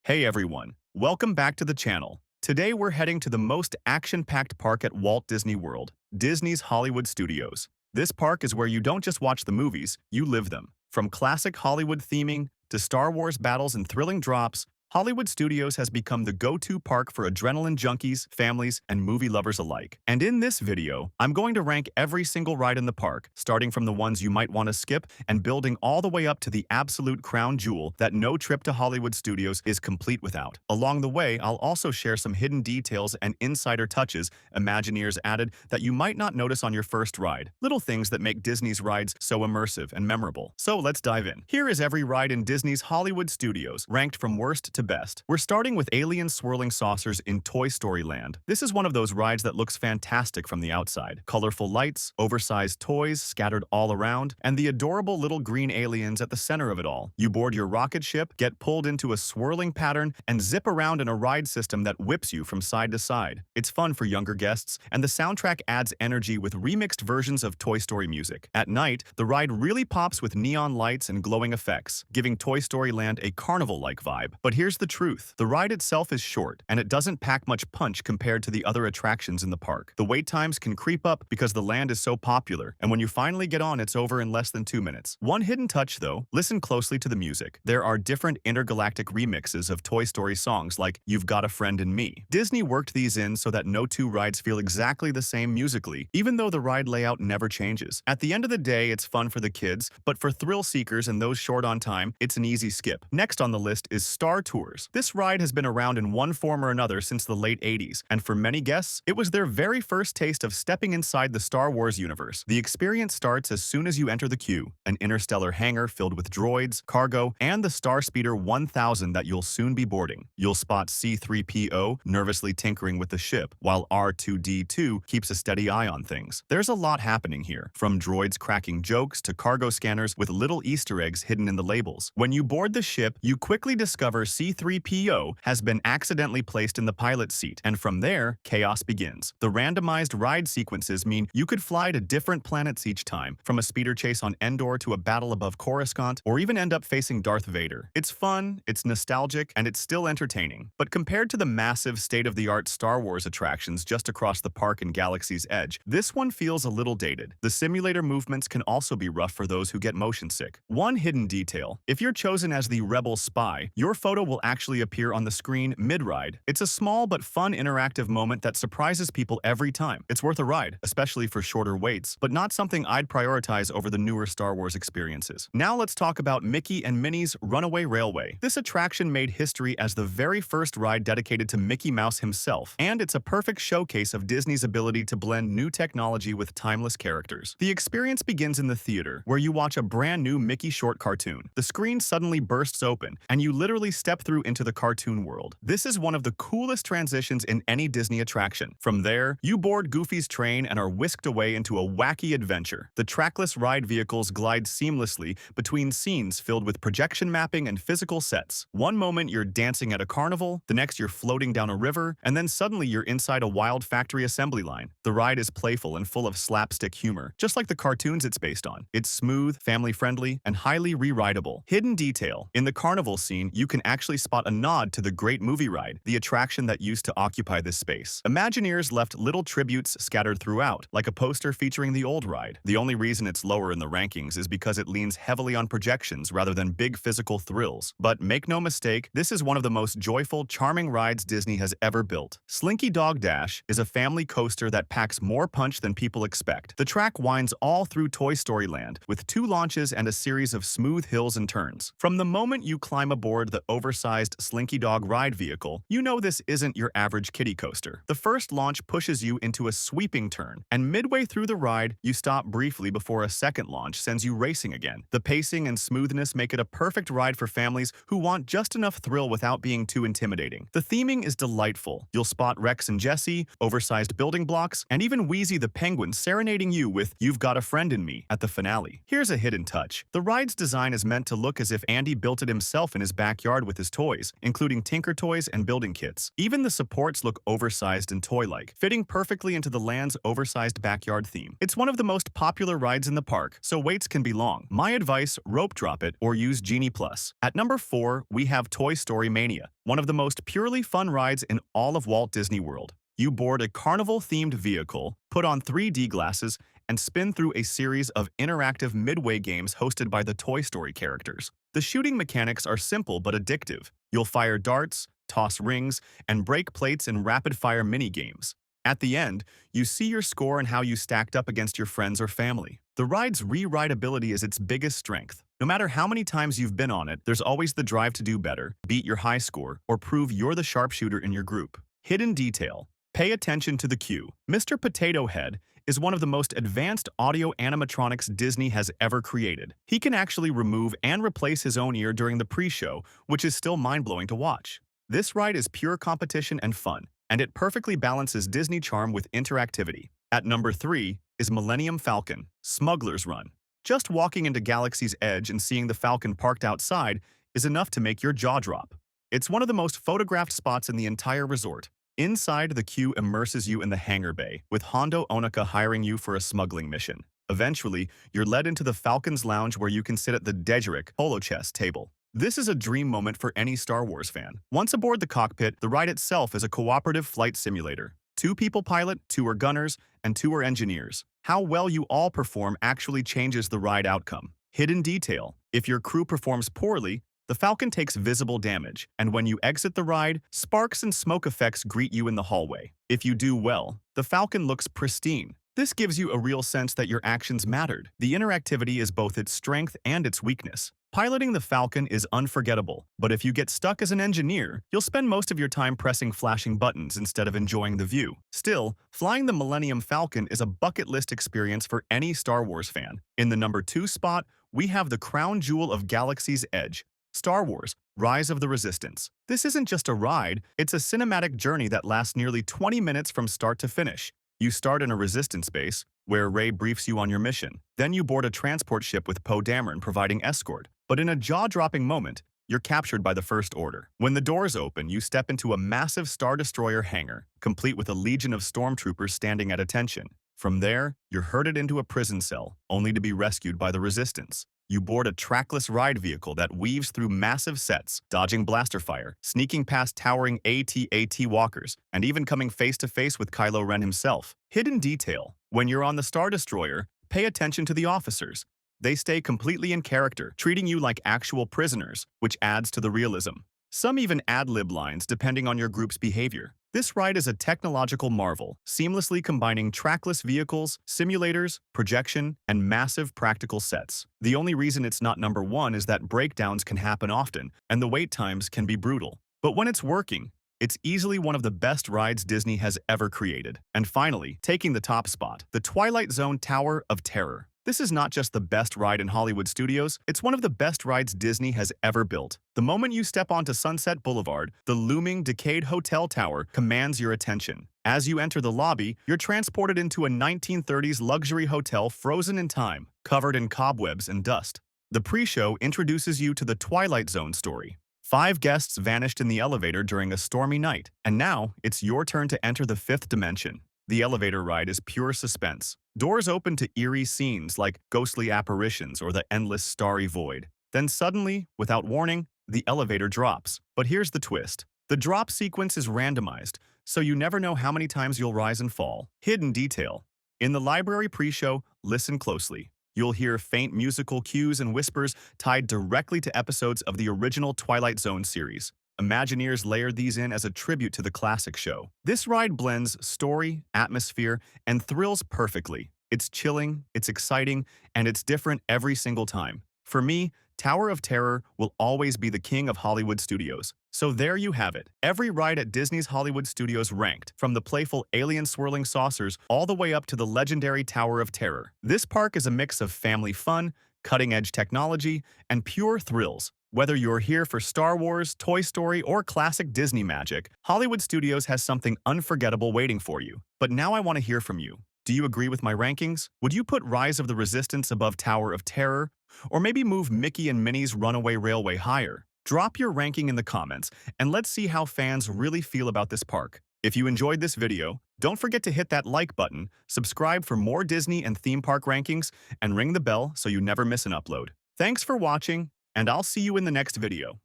Hey everyone, welcome back to the channel. Today we're heading to the most action-packed park at Walt Disney World, Disney's Hollywood Studios. This park is where you don't just watch the movies, you live them. From classic Hollywood theming to Star Wars battles and thrilling drops, Hollywood Studios has become the go-to park for adrenaline junkies, families, and movie lovers alike. And in this video, I'm going to rank every single ride in the park, starting from the ones you might want to skip and building all the way up to the absolute crown jewel that no trip to Hollywood Studios is complete without. Along the way, I'll also share some hidden details and insider touches Imagineers added that you might not notice on your first ride. Little things that make Disney's rides so immersive and memorable. So let's dive in. Here is every ride in Disney's Hollywood Studios, ranked from worst to best. We're starting with alien swirling saucers in Toy Story Land. This is one of those rides that looks fantastic from the outside. Colorful lights, oversized toys scattered all around, and the adorable little green aliens at the center of it all. You board your rocket ship, get pulled into a swirling pattern, and zip around in a ride system that whips you from side to side. It's fun for younger guests, and the soundtrack adds energy with remixed versions of Toy Story music. At night, the ride really pops with neon lights and glowing effects, giving Toy Story Land a carnival-like vibe. But here's the truth. The ride itself is short, and it doesn't pack much punch compared to the other attractions in the park. The wait times can creep up because the land is so popular, and when you finally get on, it's over in less than 2 minutes. One hidden touch, though, listen closely to the music. There are different intergalactic remixes of Toy Story songs like You've Got a Friend in Me. Disney worked these in so that no two rides feel exactly the same musically, even though the ride layout never changes. At the end of the day, it's fun for the kids, but for thrill seekers and those short on time, it's an easy skip. Next on the list is Star Tours. This ride has been around in one form or another since the late 80s, and for many guests, it was their very first taste of stepping inside the Star Wars universe. The experience starts as soon as you enter the queue, an interstellar hangar filled with droids, cargo, and the Starspeeder 1000 that you'll soon be boarding. You'll spot C-3PO nervously tinkering with the ship, while R2-D2 keeps a steady eye on things. There's a lot happening here, from droids cracking jokes to cargo scanners with little Easter eggs hidden in the labels. When you board the ship, you quickly discover C-3PO has been accidentally placed in the pilot's seat, and from there, chaos begins. The randomized ride sequences mean you could fly to different planets each time, from a speeder chase on Endor to a battle above Coruscant, or even end up facing Darth Vader. It's fun, it's nostalgic, and it's still entertaining. But compared to the massive state-of-the-art Star Wars attractions just across the park in Galaxy's Edge, this one feels a little dated. The simulator movements can also be rough for those who get motion sick. One hidden detail: if you're chosen as the Rebel spy, your photo will actually appear on the screen mid-ride. It's a small but fun interactive moment that surprises people every time. It's worth a ride, especially for shorter waits, but not something I'd prioritize over the newer Star Wars experiences. Now let's talk about Mickey and Minnie's Runaway Railway. This attraction made history as the very first ride dedicated to Mickey Mouse himself, and it's a perfect showcase of Disney's ability to blend new technology with timeless characters. The experience begins in the theater, where you watch a brand new Mickey short cartoon. The screen suddenly bursts open, and you literally step through into the cartoon world. This is one of the coolest transitions in any Disney attraction. From there, you board Goofy's train and are whisked away into a wacky adventure. The trackless ride vehicles glide seamlessly between scenes filled with projection mapping and physical sets. One moment you're dancing at a carnival, the next you're floating down a river, and then suddenly you're inside a wild factory assembly line. The ride is playful and full of slapstick humor, just like the cartoons it's based on. It's smooth, family-friendly, and highly re-rideable. Hidden detail: in the carnival scene, you can actually spot a nod to the Great Movie Ride, the attraction that used to occupy this space. Imagineers left little tributes scattered throughout, like a poster featuring the old ride. The only reason it's lower in the rankings is because it leans heavily on projections rather than big physical thrills. But make no mistake, this is one of the most joyful, charming rides Disney has ever built. Slinky Dog Dash is a family coaster that packs more punch than people expect. The track winds all through Toy Story Land, with 2 launches and a series of smooth hills and turns. From the moment you climb aboard the oversized Slinky Dog ride vehicle, you know this isn't your average kiddie coaster. The first launch pushes you into a sweeping turn, and midway through the ride, you stop briefly before a second launch sends you racing again. The pacing and smoothness make it a perfect ride for families who want just enough thrill without being too intimidating. The theming is delightful. You'll spot Rex and Jessie, oversized building blocks, and even Wheezy the Penguin serenading you with You've Got a Friend in Me at the finale. Here's a hidden touch: the ride's design is meant to look as if Andy built it himself in his backyard with his Studios toys, including Tinker Toys and building kits. Even the supports look oversized and toy-like, fitting perfectly into the land's oversized backyard theme. It's one of the most popular rides in the park, so waits can be long. My advice, rope drop it or use Genie Plus. At number 4, we have Toy Story Mania, one of the most purely fun rides in all of Walt Disney World. You board a carnival-themed vehicle, put on 3D glasses, and spin through a series of interactive midway games hosted by the Toy Story characters. The shooting mechanics are simple but addictive. You'll fire darts, toss rings, and break plates in rapid-fire mini-games. At the end, you see your score and how you stacked up against your friends or family. The ride's re-rideability is its biggest strength. No matter how many times you've been on it, there's always the drive to do better, beat your high score, or prove you're the sharpshooter in your group. Hidden detail. Pay attention to the cue. Mr. Potato Head is one of the most advanced audio animatronics Disney has ever created. He can actually remove and replace his own ear during the pre-show, which is still mind-blowing to watch. This ride is pure competition and fun, and it perfectly balances Disney charm with interactivity. At number 3 is Millennium Falcon, Smuggler's Run. Just walking into Galaxy's Edge and seeing the Falcon parked outside is enough to make your jaw drop. It's one of the most photographed spots in the entire resort. Inside, the queue immerses you in the hangar bay, with Hondo Ohnaka hiring you for a smuggling mission. Eventually, you're led into the Falcon's Lounge where you can sit at the Dedrick holochess table. This is a dream moment for any Star Wars fan. Once aboard the cockpit, the ride itself is a cooperative flight simulator. 2 people pilot, 2 are gunners, and 2 are engineers. How well you all perform actually changes the ride outcome. Hidden detail. If your crew performs poorly, the Falcon takes visible damage, and when you exit the ride, sparks and smoke effects greet you in the hallway. If you do well, the Falcon looks pristine. This gives you a real sense that your actions mattered. The interactivity is both its strength and its weakness. Piloting the Falcon is unforgettable, but if you get stuck as an engineer, you'll spend most of your time pressing flashing buttons instead of enjoying the view. Still, flying the Millennium Falcon is a bucket list experience for any Star Wars fan. In the number 2 spot, we have the crown jewel of Galaxy's Edge, Star Wars: Rise of the Resistance. This isn't just a ride, it's a cinematic journey that lasts nearly 20 minutes from start to finish. You start in a Resistance base, where Rey briefs you on your mission. Then you board a transport ship with Poe Dameron providing escort. But in a jaw-dropping moment, you're captured by the First Order. When the doors open, you step into a massive Star Destroyer hangar, complete with a legion of stormtroopers standing at attention. From there, you're herded into a prison cell, only to be rescued by the Resistance. You board a trackless ride vehicle that weaves through massive sets, dodging blaster fire, sneaking past towering AT-AT walkers, and even coming face-to-face with Kylo Ren himself. Hidden detail. When you're on the Star Destroyer, pay attention to the officers. They stay completely in character, treating you like actual prisoners, which adds to the realism. Some even ad-lib lines depending on your group's behavior. This ride is a technological marvel, seamlessly combining trackless vehicles, simulators, projection, and massive practical sets. The only reason it's not number 1 is that breakdowns can happen often, and the wait times can be brutal. But when it's working, it's easily one of the best rides Disney has ever created. And finally, taking the top spot, the Twilight Zone Tower of Terror. This is not just the best ride in Hollywood studios, it's one of the best rides Disney has ever built. The moment you step onto Sunset Boulevard, the looming, decayed hotel tower commands your attention. As you enter the lobby, you're transported into a 1930s luxury hotel frozen in time, covered in cobwebs and dust. The pre-show introduces you to the Twilight Zone story. 5 guests vanished in the elevator during a stormy night, and now it's your turn to enter the 5th dimension. The elevator ride is pure suspense. Doors open to eerie scenes like ghostly apparitions or the endless starry void. Then suddenly, without warning, the elevator drops. But here's the twist. The drop sequence is randomized, so you never know how many times you'll rise and fall. Hidden detail. In the library pre-show, listen closely. You'll hear faint musical cues and whispers tied directly to episodes of the original Twilight Zone series. Imagineers layered these in as a tribute to the classic show. This ride blends story, atmosphere, and thrills perfectly. It's chilling, it's exciting, and it's different every single time. For me, Tower of Terror will always be the king of Hollywood studios. So there you have it. Every ride at Disney's Hollywood Studios ranked, from the playful alien swirling saucers all the way up to the legendary Tower of Terror. This park is a mix of family fun, cutting-edge technology, and pure thrills. Whether you're here for Star Wars, Toy Story, or classic Disney magic, Hollywood Studios has something unforgettable waiting for you. But now I want to hear from you. Do you agree with my rankings? Would you put Rise of the Resistance above Tower of Terror? Or maybe move Mickey and Minnie's Runaway Railway higher? Drop your ranking in the comments, and let's see how fans really feel about this park. If you enjoyed this video, don't forget to hit that like button, subscribe for more Disney and theme park rankings, and ring the bell so you never miss an upload. Thanks for watching, and I'll see you in the next video.